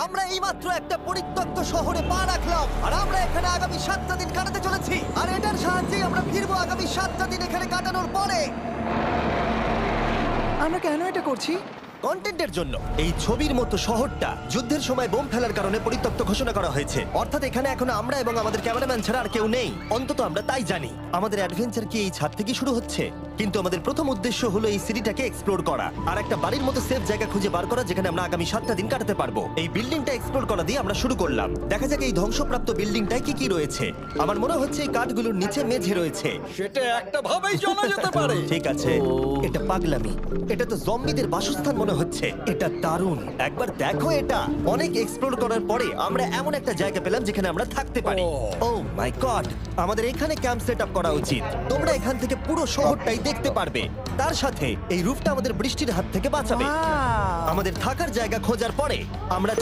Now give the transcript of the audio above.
আমরা এইমাত্র একটা পরিত্যক্ত শহরে পা রাখলাম আর আমরা এখানে আগামী 7টা দিন কাটাতে চলেছি আর এটার সাহায্যে আমরা ফিরবো আগামী 7টা দিন এখানে কাটানোর পরে। আমরা কেন এটা করছি? কন্টেন্টের জন্য। এই ছবির মতো শহরটা যুদ্ধের সময় বোম ফেলার কারণে পরিত্যক্ত ঘোষণা করা হয়েছে, অর্থাৎ এখানে এখন আমরা এবং আমাদের ক্যামেরাম্যান ছাড়া আর কেউ নেই, অন্তত আমরা তাই জানি। আমাদের অ্যাডভেঞ্চার কি এই ছাদ থেকে শুরু হচ্ছে? কিন্তু আমাদের প্রথম উদ্দেশ্য হলো এই সিটিটাকে এক্সপ্লোর করা আর একটা বাড়ির মতো সেফ জায়গা খুঁজে বার করা যেখানে আমরা আগামী 7টা দিন কাটাতে পারবো। এই বিল্ডিংটা এক্সপ্লোর করা দিয়ে আমরা শুরু করলাম। দেখা যাক এই ধ্বংসপ্রাপ্ত বিল্ডিংটায় কি কি রয়েছে। আমার মনে হচ্ছে এই কাঠগুলোর নিচে মেঝে রয়েছে। সেটা একটা ভাবেই জানা যেতে পারে। ঠিক আছে, এটা পাগলামি। এটা তো জম্বিদের বাসস্থান মনে হচ্ছে। এটা দারুণ, একবার দেখো এটা। অনেক এক্সপ্লোর করার পরে আমরা এমন একটা জায়গা পেলাম যেখানে আমরা থাকতে পারি। ও মাই গড, আমাদের এখানে ক্যাম্প সেট আপ করা উচিত। তোমরা এখান থেকে পুরো শহরটাই দেখতে পারবে। তার সাথে এই রুফটা আমাদের বৃষ্টির হাত থেকে বাঁচাবে। Wow! আমাদের থাকার জায়গা খোঁজার পরে আমরা